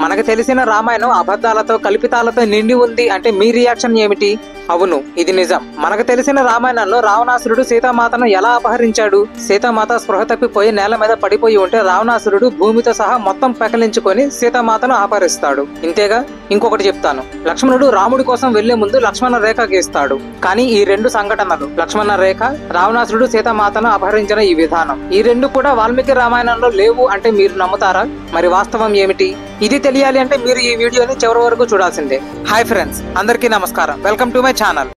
మనకు తెలిసిన రామాయణం అబద్ధాలతో కల్పితాలతో నిండి ఉంది అంటే మీ రియాక్షన్ ఏమిటి? అవును, ఇది నిజం. మనకు తెలిసిన రామాయణంలో రావణాసురుడు సీతామాతను ఎలా అపహరించాడు? సీతామాత స్పృహ తప్పిపోయి నేల మీద పడిపోయి ఉంటే రావణాసురుడు భూమితో సహా మొత్తం పెకలించుకొని సీతామాతను అపహరిస్తాడు. ఇంతేగా. ఇంకొకటి చెప్తాను. లక్ష్మణుడు రాముడి కోసం వెళ్లే ముందు లక్ష్మణ రేఖ గీస్తాడు. కానీ ఈ రెండు సంఘటనలు, లక్ష్మణ రేఖ, రావణాసురుడు సీతామాతను అపహరించిన ఈ విధానం, ఈ రెండు కూడా వాల్మీకి రామాయణంలో లేవు అంటే మీరు నమ్ముతారా? మరి వాస్తవం ఏమిటి? ఇది తెలియాలి అంటే మీరు ఈ వీడియోని చివరి వరకు చూడాల్సిందే. హాయ్ ఫ్రెండ్స్, అందరికీ నమస్కారం. Welcome to my channel.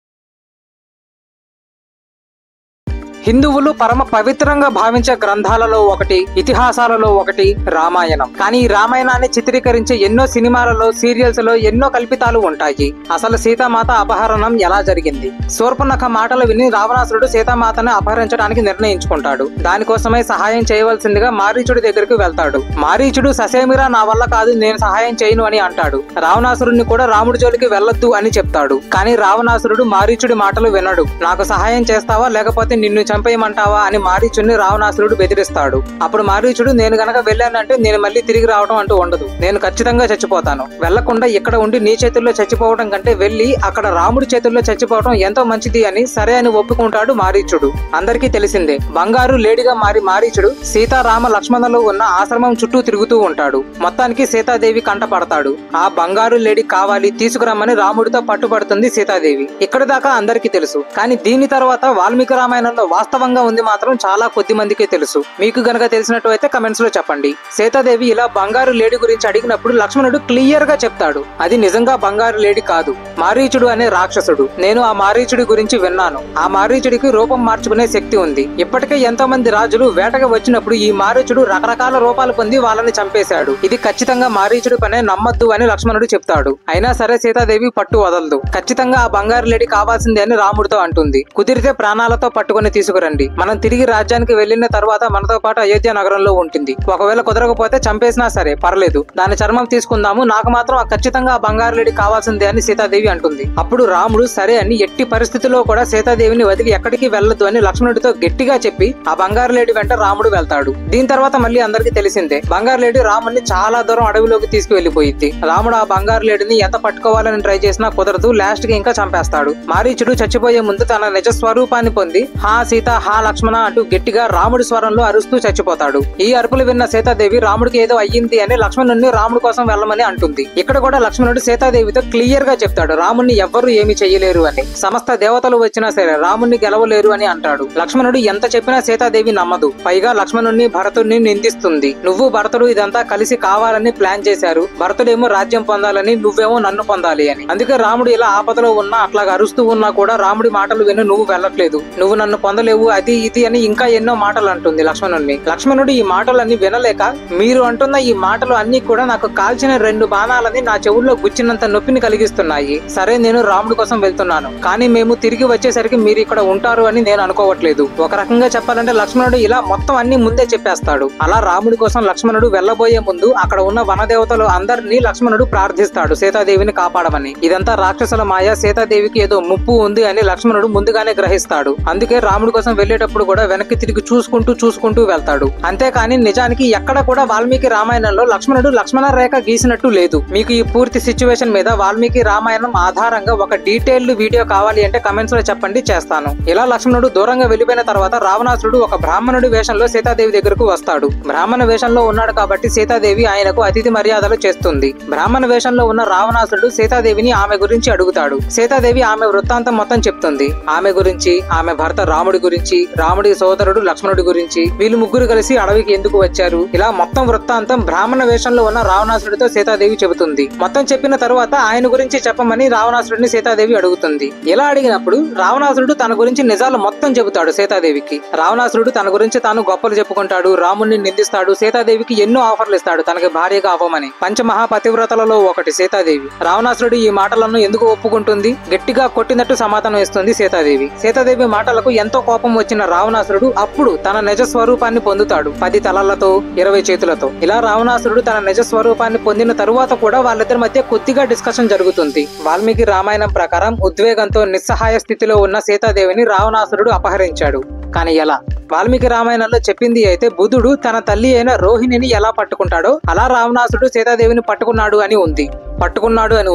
హిందువులు పరమ పవిత్రంగా భావించే గ్రంథాలలో ఒకటి, ఇతిహాసాలలో ఒకటి రామాయణం. కానీ ఈ రామాయణాన్ని చిత్రీకరించే ఎన్నో సినిమాలలో, సీరియల్స్ లో ఎన్నో కల్పితాలు ఉంటాయి. అసలు సీతామాత అపహరణం ఎలా జరిగింది? శూర్పణఖ మాటలు విని రావణాసురుడు సీతామాతను అపహరించడానికి నిర్ణయించుకుంటాడు. దానికోసమే సహాయం చేయవలసిందిగా మారీచుడి దగ్గరికి వెళ్తాడు. మారీచుడు ససేమిరా నా వల్ల కాదు, నేను సహాయం చేయను అని అంటాడు. రావణాసురుడిని కూడా రాముడి జోలికి వెళ్లొద్దు అని చెప్తాడు. కానీ రావణాసురుడు మారీచుడి మాటలు వినడు. నాకు సహాయం చేస్తావా లేకపోతే నిన్ను చంపేయమంటావా అని మారీచుడిని రావణాసురుడు బెదిరిస్తాడు. అప్పుడు మారీచుడు, నేను గనక వెళ్ళానంటే నేను మళ్ళీ తిరిగి రావడం అంటూ ఉండదు, నేను ఖచ్చితంగా చచ్చిపోతాను. వెళ్లకుండా ఇక్కడ ఉండి నీ చేతుల్లో చచ్చిపోవడం కంటే వెళ్లి అక్కడ రాముడి చేతుల్లో చచ్చిపోవడం ఎంతో మంచిది అని సరే అని ఒప్పుకుంటాడు మారీచుడు. అందరికీ తెలిసిందే, బంగారు లేడిగా మారి మారీచుడు సీతారామ లక్ష్మణులు ఉన్న ఆశ్రమం చుట్టూ తిరుగుతూ ఉంటాడు. మొత్తానికి సీతాదేవి కంట పడతాడు. ఆ బంగారు లేడి కావాలి, తీసుకురమ్మని రాముడితో పట్టుబడుతుంది సీతాదేవి. ఇక్కడ దాకా అందరికీ తెలుసు. కానీ దీని తర్వాత వాల్మీకి రామాయణంలో వాస్తవంగా ఉంది మాత్రం చాలా కొద్ది మందికే తెలుసు. మీకు గనక తెలిసినట్టు అయితే కమెంట్స్ లో చెప్పండి. సీతాదేవి ఇలా బంగారు లేడి గురించి అడిగినప్పుడు లక్ష్మణుడు క్లియర్ గా చెప్తాడు, అది నిజంగా బంగారు లేడి కాదు, మారీచుడు అనే రాక్షసుడు. నేను ఆ మారీచుడి గురించి విన్నాను. ఆ మారీచుడికి రూపం మార్చుకునే శక్తి ఉంది. ఇప్పటికే ఎంతో మంది రాజులు వేటగా వచ్చినప్పుడు ఈ మారీచుడు రకరకాల రూపాలు పొంది వాళ్ళని చంపేశాడు. ఇది ఖచ్చితంగా మారీచుడి పనే, నమ్మద్దు అని లక్ష్మణుడు చెప్తాడు. అయినా సరే సీతాదేవి పట్టు వదలదు. ఖచ్చితంగా ఆ బంగారు లేడి కావాల్సిందే అని రాముడితో అంటుంది. కుదిరితే ప్రాణాలతో పట్టుకుని తీసుకురండి, మనం తిరిగి రాజ్యానికి వెళ్లిన తర్వాత మనతో పాటు అయోధ్య నగరంలో ఉంటుంది. ఒకవేళ కుదరకపోతే చంపేసినా సరే పర్లేదు, దాని చర్మం తీసుకుందాము, నాకు మాత్రం ఖచ్చితంగా ఆ బంగారు లేడి కావాల్సిందే అని సీతాదేవి అంటుంది. అప్పుడు రాముడు సరే అని ఎట్టి పరిస్థితిలో కూడా సీతాదేవిని వదిలి ఎక్కడికి వెళ్లొద్దు అని లక్ష్మణుడితో గట్టిగా చెప్పి ఆ బంగారు లేడి వెంట రాముడు వెళ్తాడు. దీని తర్వాత మళ్ళీ అందరికీ తెలిసిందే, బంగారు లేడి రాముడిని చాలా దూరం అడవిలోకి తీసుకువెళ్లిపోయింది. రాముడు ఆ బంగారు లేడిని ఎంత పట్టుకోవాలని ట్రై చేసినా కుదరదు, లాస్ట్ కి ఇంకా చంపేస్తాడు. మారీచుడు చచ్చిపోయే ముందు తన నిజ స్వరూపాన్ని పొంది హా సీత, హా లక్ష్మణ అంటూ గట్టిగా రాముడి స్వరంలో అరుస్తూ చచ్చిపోతాడు. ఈ అరుపులు విన్న సీతాదేవి రాముడికి ఏదో అయ్యింది అని లక్ష్మణుడిని రాముడి కోసం వెళ్ళమని అంటుంది. ఇక్కడ కూడా లక్ష్మణుడు సీతాదేవితో క్లియర్ గా చెప్తాడు, రాముడిని ఎవ్వరూ ఏమీ చెయ్యలేరు అని, సమస్త దేవతలు వచ్చినా సరే రాముడిని గెలవలేరు అని అంటాడు. లక్ష్మణుడు ఎంత చెప్పినా సీతాదేవి నమ్మదు. పైగా లక్ష్మణుడిని భరతుడిని నిందిస్తుంది. నువ్వు భరతుడు ఇదంతా కలిసి కావాలని ప్లాన్ చేశారు, భరతుడేమో రాజ్యం పొందాలని, నువ్వేమో నన్ను పొందాలి అని. అందుకే రాముడు ఇలా ఆపదలో ఉన్నా అట్లాగా అరుస్తూ ఉన్నా కూడా రాముడి మాటలు విని నువ్వు వెళ్ళట్లేదు, నువ్వు నన్ను పొందలేవు, అది ఇది అని ఇంకా ఎన్నో మాటలు అంటుంది లక్ష్మణుడిని. లక్ష్మణుడు ఈ మాటలన్నీ వినలేక, మీరు అంటున్న ఈ మాటలు అన్ని కూడా నాకు కాల్చిన 2 బాణాలని నా చెవుల్లో గుచ్చినంత నొప్పిని కలిగిస్తున్నాయి. సరే, నేను రాముడి కోసం వెళ్తున్నాను, కానీ మేము తిరిగి వచ్చేసరికి మీరు ఇక్కడ ఉంటారు అని నేను అనుకోవట్లేదు. ఒక రకంగా చెప్పాలంటే లక్ష్మణుడు ఇలా మొత్తం అన్ని ముందే చెప్పేస్తాడు. అలా రాముడి కోసం లక్ష్మణుడు వెళ్లబోయే ముందు అక్కడ ఉన్న వనదేవతలు అందరినీ లక్ష్మణుడు ప్రార్థిస్తాడు సీతాదేవిని కాపాడమని. ఇదంతా రాక్షసుల మాయ, సీతాదేవికి ఏదో ముప్పు ఉంది అని లక్ష్మణుడు ముందుగానే గ్రహిస్తాడు. అందుకే రాముడి కోసం వెళ్లేటప్పుడు కూడా వెనక్కి తిరిగి చూసుకుంటూ వెళ్తాడు. అంతేకాని నిజానికి ఎక్కడ కూడా వాల్మీకి రామాయణంలో లక్ష్మణుడు లక్ష్మణ రేఖ గీసినట్టు లేదు. మీకు ఈ పూర్తి సిచ్యువేషన్ మీద వాల్మీకి రామాయణం ఆధారంగా ఒక డీటెయిల్డ్ వీడియో కావాలి అంటే కమెంట్స్ లో చెప్పండి, చేస్తాను. ఇలా లక్ష్మణుడు దూరంగా వెళ్లిపోయిన తర్వాత రావణాసురుడు ఒక బ్రాహ్మణుడి వేషంలో సీతాదేవి దగ్గరకు వస్తాడు. బ్రాహ్మణ వేషంలో ఉన్నాడు కాబట్టి సీతాదేవి ఆయనకు అతిథి మర్యాదలు చేస్తుంది. బ్రాహ్మణ వేషంలో ఉన్న రావణాసురుడు సీతాదేవిని ఆమె గురించి అడుగుతాడు. సీతాదేవి ఆమె వృత్తాంతం మొత్తం చెప్తుంది. ఆమె గురించి, ఆమె భర్త రాముడి గురించి, రాముడి సోదరుడు లక్ష్మణుడి గురించి, వీళ్ళు ముగ్గురు కలిసి అడవికి ఎందుకు వచ్చారు, ఇలా మొత్తం వృత్తాంతం బ్రాహ్మణ వేషంలో ఉన్న రావణాసురుడితో సీతాదేవి చెబుతుంది. మొత్తం చెప్పిన తరువాత ఆయన గురించి చెప్పమని రావణాసురుడిని సీతాదేవి అడుగుతుంది. ఇలా అడిగినప్పుడు రావణాసురుడు తన గురించి నిజాలు మొత్తం చెబుతాడు సీతాదేవికి. రావణాసురుడు తన గురించి తాను గొప్పలు చెప్పుకుంటాడు, రాముడిని నిందిస్తాడు, సీతాదేవికి ఎన్నో ఆఫర్లు ఇస్తాడు తనకి భార్యగా అవ్వమని. పంచమహాపతివ్రతలలో ఒకటి సీతాదేవి. రావణాసురుడు ఈ మాటలను ఎందుకు ఒప్పుకుంటుంది? గట్టిగా కొట్టినట్టు సమాధానం ఇస్తుంది సీతాదేవి. సీతాదేవి మాటలకు ఎంతో కోపం వచ్చిన రావణాసురుడు అప్పుడు తన నిజ స్వరూపాన్ని పొందుతాడు, 10 తలలతో 20 చేతులతో. ఇలా రావణాసురుడు తన నిజ స్వరూపాన్ని పొందిన తరువాత కూడా వాళ్ళిద్దరి మధ్య కొద్దిగా డిస్కషన్ జరుగుతుంది. వాల్మీకి రామాయణం ప్రకారం ఉద్వేగంతో నిస్సహాయ స్థితిలో ఉన్న సీతాదేవిని రావణాసురుడు అపహరించాడు. కానీ ఎలా? వాల్మీకి రామాయణంలో చెప్పింది అయితే బుధుడు తన తల్లి అయిన రోహిణిని ఎలా పట్టుకుంటాడో అలా రావణాసుడు సీతాదేవిని పట్టుకున్నాడు అని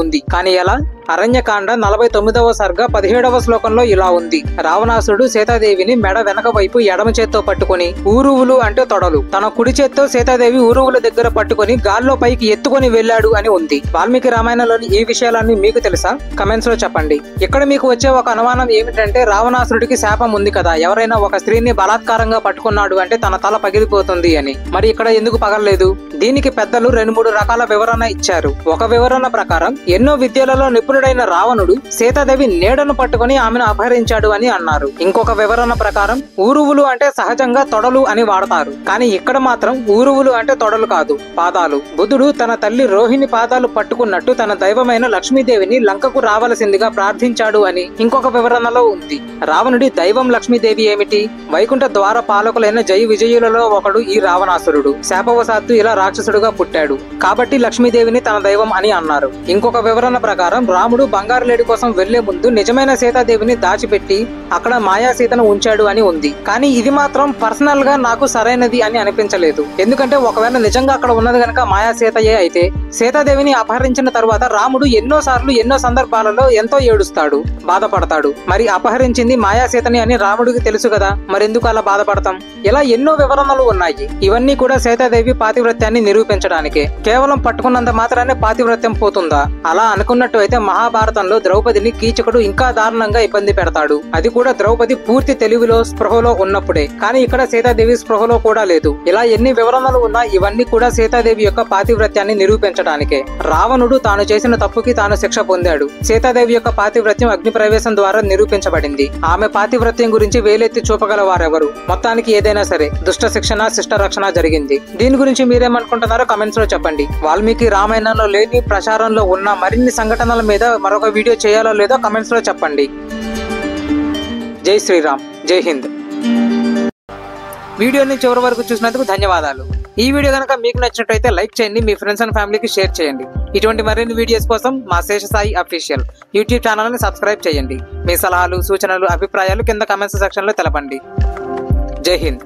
ఉంది. కానీ ఎలా? అరణ్యకాండ 49వ సర్గ 17వ శ్లోకంలో ఇలా ఉంది. రావణాసుడు సీతాదేవిని మెడ వెనక వైపు ఎడమ చేత్తో పట్టుకుని ఊరువులు అంటే తొడలు తన కుడి చేత్తో సీతాదేవి ఊరువుల దగ్గర పట్టుకుని గాల్లో పైకి ఎత్తుకొని వెళ్ళాడు అని ఉంది. వాల్మీకి రామాయణంలోని ఈ విషయాలన్నీ మీకు తెలుసా? కమెంట్స్ లో చెప్పండి. ఇక్కడ మీకు వచ్చే ఒక అనుమానం ఏమిటంటే రావణాసుడికి శాపం ఉంది కదా, ఎవరైనా ఒక స్త్రీని బలాత్కారంగా పట్టుకున్నాడు అంటే తన తల పగిలిపోతుంది అని. మరి ఇక్కడ ఎందుకు పగలలేదు? దీనికి పెద్దలు 2-3 రకాల వివరణ ఇచ్చారు. ఒక వివరణ ప్రకారం ఎన్నో విద్యలలో నిపుణుడైన రావణుడు సీతాదేవి నీడను పట్టుకుని ఆమెను అపహరించాడు అని అన్నారు. ఇంకొక వివరణ ప్రకారం ఊరువులు అంటే సహజంగా తొడలు అని వాడతారు, కానీ ఇక్కడ మాత్రం ఊరువులు అంటే తొడలు కాదు, పాదాలు. బుధుడు తన తల్లి రోహిణి పాదాలు పట్టుకున్నట్టు తన దైవమైన లక్ష్మీదేవిని లంకకు రావలసిందిగా ప్రార్థించాడు అని ఇంకొక వివరణలో ఉంది. రావణుడి దైవం లక్ష్మీదేవి ఏమిటి? వైకుంఠ ద్వార పాలకులైన జయ విజయులలో ఒకడు ఈ రావణాసురుడు. శాపవశాత్తు ఇలా రాక్షసుడుగా పుట్టాడు కాబట్టి లక్ష్మీదేవిని తన దైవం అని అన్నారు. ఇంకొక వివరణ ప్రకారం రాముడు బంగారు లేడి కోసం వెళ్లే ముందు నిజమైన సీతాదేవిని దాచిపెట్టి అక్కడ మాయా సీతను ఉంచాడు అని ఉంది. కానీ ఇది మాత్రం పర్సనల్ గా నాకు సరైనది అని అనిపించలేదు. ఎందుకంటే ఒకవేళ నిజంగా అక్కడ ఉన్నది గనక మాయా సీతయే అయితే సీతాదేవిని అపహరించిన తరువాత రాముడు ఎన్నో సందర్భాలలో ఎంతో ఏడుస్తాడు, బాధపడతాడు. మరి అపహరించింది మాయా సీతని అని రాముడికి తెలుసు కదా, మరెందుకు అలా బాధపడతాం? ఇలా ఎన్నో వివరణలు ఉన్నాయి. ఇవన్నీ కూడా సీతాదేవి పాతివ్రత్యాన్ని నిరూపించడానికే. కేవలం పట్టుకున్నంత మాత్రానే పాతివ్రత్యం పోతుందా? అలా అనుకున్నట్టు అయితే మహాభారతంలో ద్రౌపదిని కీచకుడు ఇంకా దారుణంగా ఇబ్బంది పెడతాడు. అది కూడా ద్రౌపది పూర్తి తెలివిలో స్పృహలో ఉన్నప్పుడే. కానీ ఇక్కడ సీతాదేవి స్పృహలో కూడా లేదు. ఇలా ఎన్ని వివరణలు ఉన్నా ఇవన్నీ కూడా సీతాదేవి యొక్క పాతివ్రత్యాన్ని నిరూపించడానికే. రావణుడు తాను చేసిన తప్పుకి తాను శిక్ష పొందాడు. సీతాదేవి యొక్క పాతివ్రత్యం అగ్ని ప్రవేశం ద్వారా నిరూపించబడింది. ఆమె పాతివ్రత్యం గురించి వేలెత్తి చూపగల వారెవరు? మొత్తానికి ఏదైనా సరే దుష్ట శిక్షణ శిష్ట రక్షణ జరిగింది. దీని గురించి మీరేమనుకుంటున్నారో కమెంట్స్ లో చెప్పండి. వాల్మీకి రామాయణంలో లేని ప్రచారంలో ఉన్న మరిన్ని సంఘటనల మీద మరొక వీడియో చేయాలో లేదో కమెంట్స్ లో చెప్పండి. జై శ్రీరామ్, జై హింద్. వీడియోని చివరి వరకు చూసినందుకు ధన్యవాదాలు. ఈ వీడియో కనుక మీకు నచ్చినట్లయితే లైక్ చేయండి, మీ ఫ్రెండ్స్ అండ్ ఫ్యామిలీకి షేర్ చేయండి. ఇటువంటి మరిన్ని వీడియోస్ కోసం మా శేషసాయి అఫీషియల్ యూట్యూబ్ ఛానల్ ని సబ్స్క్రైబ్ చేయండి. మీ సలహాలు, సూచనలు, అభిప్రాయాలు కింద కమెంట్స్ సెక్షన్ లో తెలపండి. జై హింద్.